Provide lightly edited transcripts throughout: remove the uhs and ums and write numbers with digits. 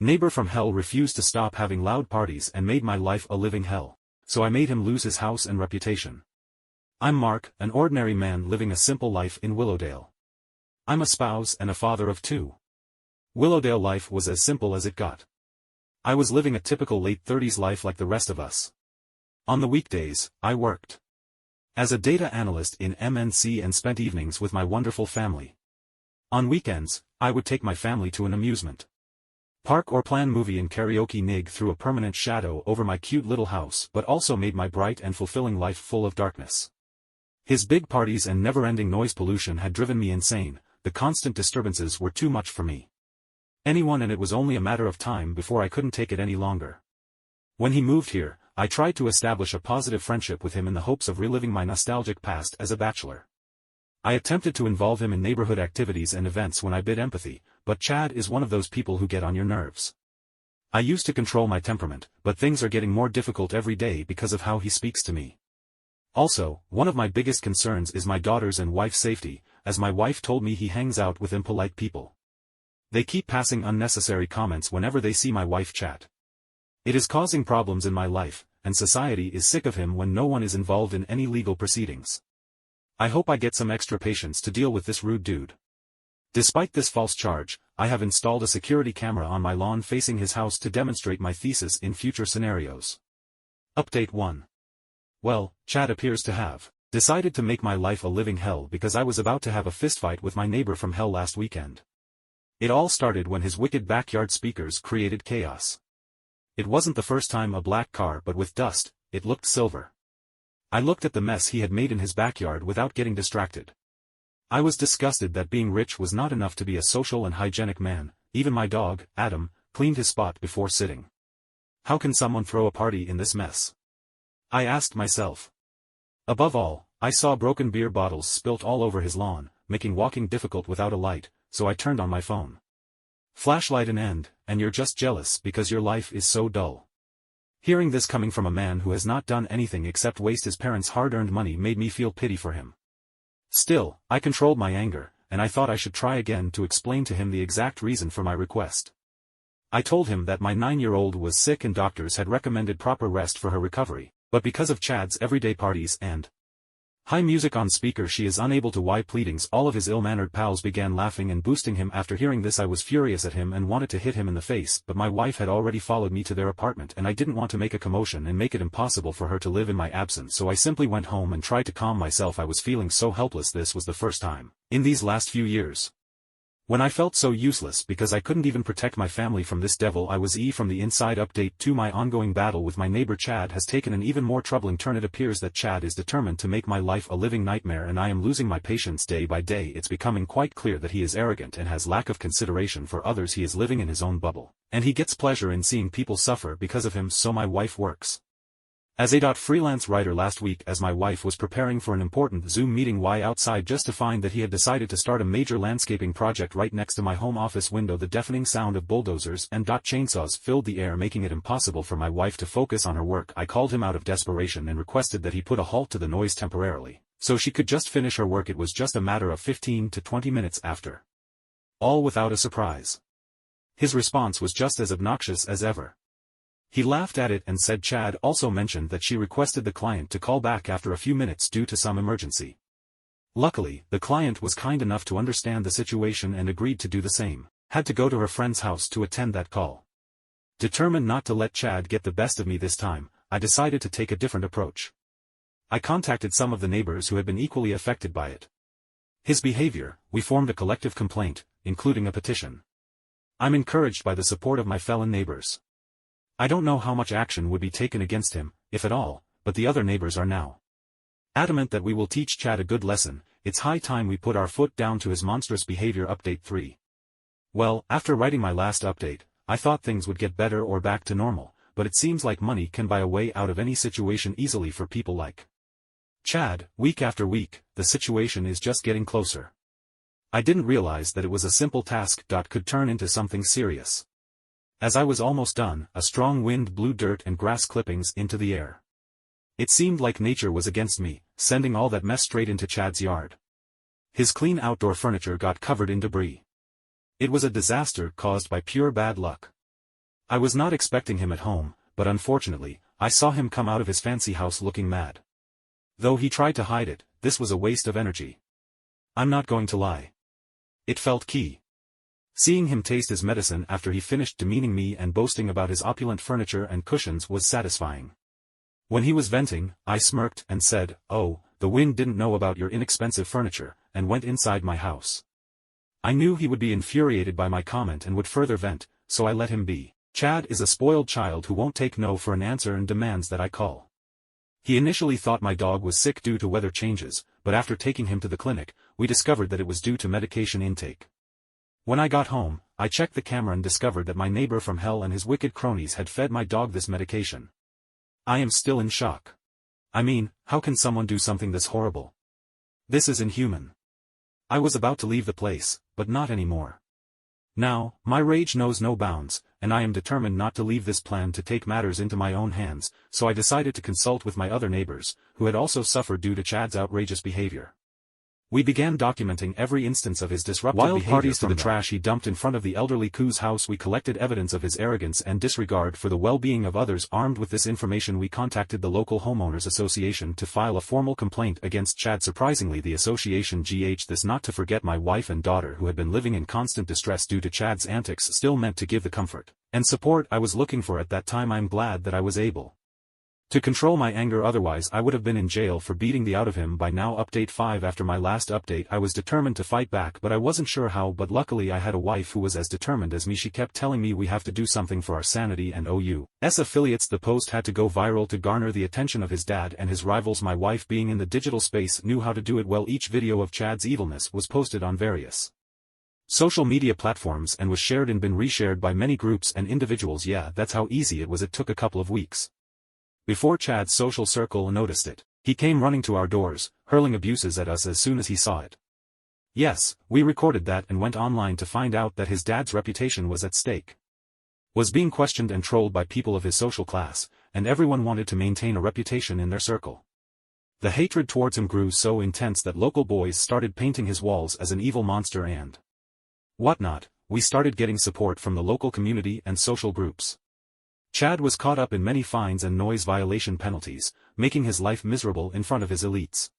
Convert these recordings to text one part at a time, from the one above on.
Neighbor from hell refused to stop having loud parties and made my life a living hell. So I made him lose his house and reputation. I'm Mark, an ordinary man living a simple life in Willowdale. I'm a spouse and a father of 2. Willowdale life was as simple as it got. I was living a typical late 30s life like the rest of us. On the weekdays, I worked as a data analyst in MNC and spent evenings with my wonderful family. On weekends, I would take my family to an amusement park or plan movie and karaoke nig through a permanent shadow over my cute little house, but also made my bright and fulfilling life full of darkness. His big parties and never-ending noise pollution had driven me insane. The constant disturbances were too much for me. And it was only a matter of time before I couldn't take it any longer. When he moved here, I tried to establish a positive friendship with him in the hopes of reliving my nostalgic past as a bachelor. I attempted to involve him in neighborhood activities and events when I bid empathy, but Chad is one of those people who get on your nerves. I used to control my temperament, but things are getting more difficult every day because of how he speaks to me. Also, one of my biggest concerns is my daughter's and wife's safety, as my wife told me he hangs out with impolite people. They keep passing unnecessary comments whenever they see my wife chat. It is causing problems in my life, and society is sick of him when no one is involved in any legal proceedings. I hope I get some extra patience to deal with this rude dude. Despite this false charge, I have installed a security camera on my lawn facing his house to demonstrate my thesis in future scenarios. Update 1. Well, Chad appears to have decided to make my life a living hell because I was about to have a fistfight with my neighbor from hell last weekend. It all started when his wicked backyard speakers created chaos. It wasn't the first time a black car, but with dust, it looked silver. I looked at the mess he had made in his backyard without getting distracted. I was disgusted that being rich was not enough to be a social and hygienic man. Even my dog, Adam, cleaned his spot before sitting. How can someone throw a party in this mess? I asked myself. Above all, I saw broken beer bottles spilt all over his lawn, making walking difficult without a light, so I turned on my phone. Flashlight an end, and you're just jealous because your life is so dull. Hearing this coming from a man who has not done anything except waste his parents' hard-earned money made me feel pity for him. Still, I controlled my anger, and I thought I should try again to explain to him the exact reason for my request. I told him that my 9-year-old was sick and doctors had recommended proper rest for her recovery, but because of Chad's everyday parties and high music on speaker she is unable to pleadings. All of his ill-mannered pals began laughing and boosting him. After hearing this I was furious at him and wanted to hit him in the face, but my wife had already followed me to their apartment and I didn't want to make a commotion and make it impossible for her to live in my absence, so I simply went home and tried to calm myself. I was feeling so helpless. This was the first time in these last few years when I felt so useless because I couldn't even protect my family from this devil. I was from the inside. Update 2. My ongoing battle with my neighbor Chad has taken an even more troubling turn. It appears that Chad is determined to make my life a living nightmare and I am losing my patience day by day. It's becoming quite clear that he is arrogant and has lack of consideration for others. He is living in his own bubble, and he gets pleasure in seeing people suffer because of him, so my wife works as a freelance writer. Last week as my wife was preparing for an important Zoom meeting outside just to find that he had decided to start a major landscaping project right next to my home office window. The deafening sound of bulldozers and chainsaws filled the air, making it impossible for my wife to focus on her work. I called him out of desperation and requested that he put a halt to the noise temporarily, so she could just finish her work. It was just a matter of 15 to 20 minutes after. All without a surprise. His response was just as obnoxious as ever. He laughed at it and said Chad also mentioned that she requested the client to call back after a few minutes due to some emergency. Luckily, the client was kind enough to understand the situation and agreed to do the same. Had to go to her friend's house to attend that call. Determined not to let Chad get the best of me this time, I decided to take a different approach. I contacted some of the neighbors who had been equally affected by it. His behavior, we formed a collective complaint, including a petition. I'm encouraged by the support of my fellow neighbors. I don't know how much action would be taken against him, if at all, but the other neighbors are now adamant that we will teach Chad a good lesson. It's high time we put our foot down to his monstrous behavior. Update 3. Well, after writing my last update, I thought things would get better or back to normal, but it seems like money can buy a way out of any situation easily for people like Chad. Week after week, the situation is just getting closer. I didn't realize that it was a simple task could turn into something serious. As I was almost done, a strong wind blew dirt and grass clippings into the air. It seemed like nature was against me, sending all that mess straight into Chad's yard. His clean outdoor furniture got covered in debris. It was a disaster caused by pure bad luck. I was not expecting him at home, but unfortunately, I saw him come out of his fancy house looking mad. Though he tried to hide it, this was a waste of energy. I'm not going to lie. It felt key. Seeing him taste his medicine after he finished demeaning me and boasting about his opulent furniture and cushions was satisfying. When he was venting, I smirked and said, "Oh, the wind didn't know about your inexpensive furniture," and went inside my house. I knew he would be infuriated by my comment and would further vent, so I let him be. Chad is a spoiled child who won't take no for an answer and demands that I call. He initially thought my dog was sick due to weather changes, but after taking him to the clinic, we discovered that it was due to medication intake. When I got home, I checked the camera and discovered that my neighbor from hell and his wicked cronies had fed my dog this medication. I am still in shock. I mean, how can someone do something this horrible? This is inhuman. I was about to leave the place, but not anymore. Now, my rage knows no bounds, and I am determined not to leave this plan to take matters into my own hands, so I decided to consult with my other neighbors, who had also suffered due to Chad's outrageous behavior. We began documenting every instance of his disruptive behavior. Wild parties to the trash he dumped in front of the elderly Koo's house. We collected evidence of his arrogance and disregard for the well-being of others. Armed with this information, we contacted the local homeowners association to file a formal complaint against Chad. Surprisingly, the association this not to forget my wife and daughter, who had been living in constant distress due to Chad's antics, still meant to give the comfort and support I was looking for at that time. I'm glad that I was able to control my anger, otherwise I would have been in jail for beating the out of him by now. Update 5. After my last update, I was determined to fight back, but I wasn't sure how. But luckily I had a wife who was as determined as me. She kept telling me we have to do something for our sanity and OU's affiliates. The post had to go viral to garner the attention of his dad and his rivals. My wife, being in the digital space, knew how to do it well. Each video of Chad's evilness was posted on various social media platforms and was shared and been reshared by many groups and individuals. Yeah, that's how easy it was. It took a couple of weeks before Chad's social circle noticed it. He came running to our doors, hurling abuses at us as soon as he saw it. Yes, we recorded that and went online to find out that his dad's reputation was at stake. Was being questioned and trolled by people of his social class, and everyone wanted to maintain a reputation in their circle. The hatred towards him grew so intense that local boys started painting his walls as an evil monster and whatnot. We started getting support from the local community and social groups. Chad was caught up in many fines and noise violation penalties, making his life miserable in front of his elites.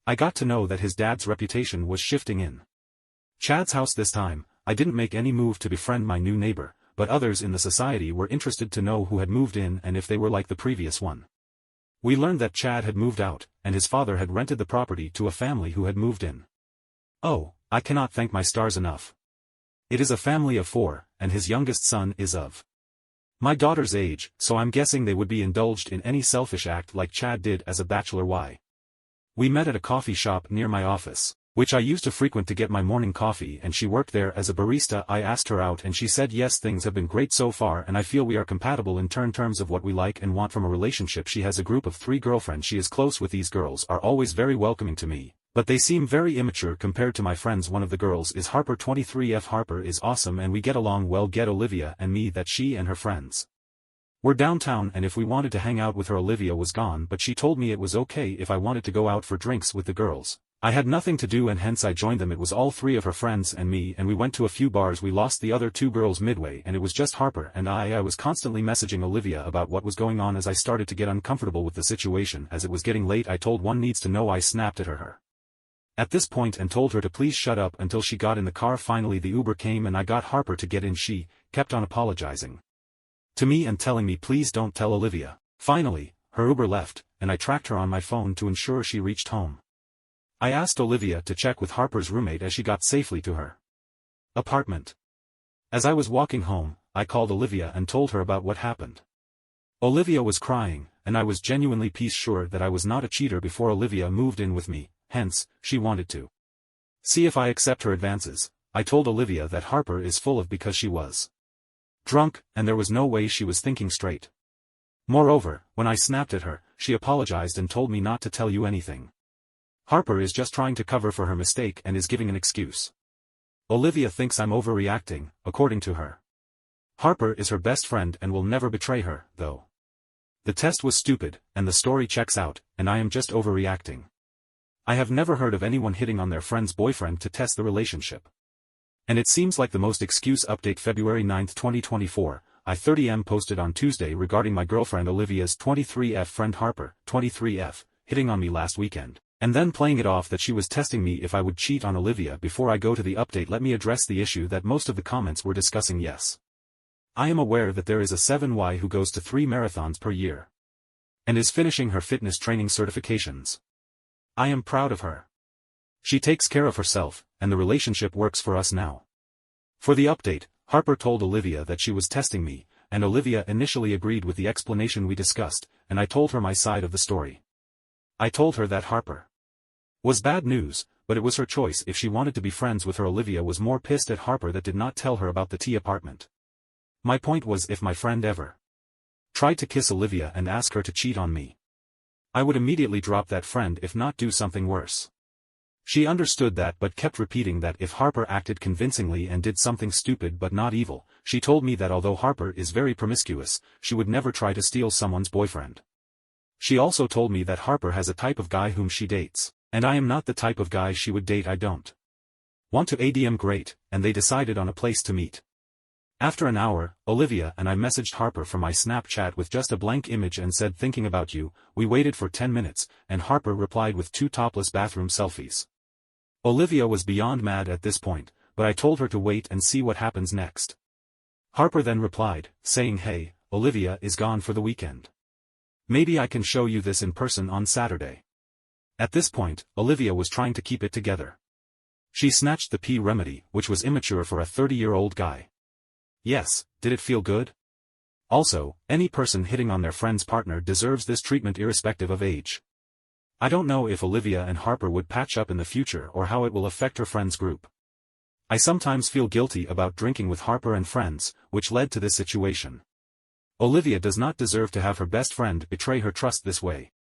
I got to know that his dad's reputation was shifting in Chad's house. This time, I didn't make any move to befriend my new neighbor, but others in the society were interested to know who had moved in and if they were like the previous one. We learned that Chad had moved out, and his father had rented the property to a family who had moved in. Oh, I cannot thank my stars enough. It is a family of 4, and his youngest son is of my daughter's age, so I'm guessing they would be indulged in any selfish act like Chad did as a bachelor. We met at a coffee shop near my office, which I used to frequent to get my morning coffee, and she worked there as a barista. I asked her out and she said yes, things have been great so far and I feel we are compatible in terms of what we like and want from a relationship. She has a group of 3 girlfriends she is close with. These girls are always very welcoming to me, but they seem very immature compared to my friends. One of the girls is Harper, 23. Harper is awesome and we get along well. Get Olivia and me that she and her friends were downtown, and if we wanted to hang out with her, Olivia was gone, but she told me it was okay if I wanted to go out for drinks with the girls. I had nothing to do and hence I joined them. It was all 3 of her friends and me, and we went to a few bars. We lost the other 2 girls midway and it was just Harper and I was constantly messaging Olivia about what was going on as I started to get uncomfortable with the situation. As it was getting late, I told one needs to know. I snapped at her at this point and told her to please shut up until she got in the car. Finally the Uber came and I got Harper to get in. She kept on apologizing to me and telling me please don't tell Olivia. Finally, her Uber left, and I tracked her on my phone to ensure she reached home. I asked Olivia to check with Harper's roommate as she got safely to her apartment. As I was walking home, I called Olivia and told her about what happened. Olivia was crying, and I was genuinely sure that I was not a cheater before Olivia moved in with me, hence, she wanted to see if I accept her advances. I told Olivia that Harper is full of because she was drunk, and there was no way she was thinking straight. Moreover, when I snapped at her, she apologized and told me not to tell you anything. Harper is just trying to cover for her mistake and is giving an excuse. Olivia thinks I'm overreacting, according to her. Harper is her best friend and will never betray her, though. The test was stupid, and the story checks out, and I am just overreacting. I have never heard of anyone hitting on their friend's boyfriend to test the relationship. And it seems like the most excuse. Update February 9, 2024, I 30M posted on Tuesday regarding my girlfriend Olivia's 23F friend Harper, 23F, hitting on me last weekend, and then playing it off that she was testing me if I would cheat on Olivia. Before I go to the update, let me address the issue that most of the comments were discussing. Yes, I am aware that there is a 7Y who goes to 3 marathons per year and is finishing her fitness training certifications. I am proud of her. She takes care of herself, and the relationship works for us now. For the update, Harper told Olivia that she was testing me, and Olivia initially agreed with the explanation we discussed, and I told her my side of the story. I told her that Harper was bad news, but it was her choice if she wanted to be friends with her. Olivia was more pissed at Harper that did not tell her about the T apartment. My point was, if my friend ever tried to kiss Olivia and ask her to cheat on me, I would immediately drop that friend, if not do something worse. She understood that but kept repeating that if Harper acted convincingly and did something stupid but not evil. She told me that although Harper is very promiscuous, she would never try to steal someone's boyfriend. She also told me that Harper has a type of guy whom she dates, and I am not the type of guy she would date. I don't want to ADM. Great, and they decided on a place to meet. After an hour, Olivia and I messaged Harper from my Snapchat with just a blank image and said thinking about you. We waited for 10 minutes, and Harper replied with 2 topless bathroom selfies. Olivia was beyond mad at this point, but I told her to wait and see what happens next. Harper then replied, saying, "Hey, Olivia is gone for the weekend. Maybe I can show you this in person on Saturday." At this point, Olivia was trying to keep it together. She snatched the P remedy, which was immature for a 30-year-old guy. Yes, did it feel good? Also, any person hitting on their friend's partner deserves this treatment irrespective of age. I don't know if Olivia and Harper would patch up in the future or how it will affect her friends group. I sometimes feel guilty about drinking with Harper and friends, which led to this situation. Olivia does not deserve to have her best friend betray her trust this way.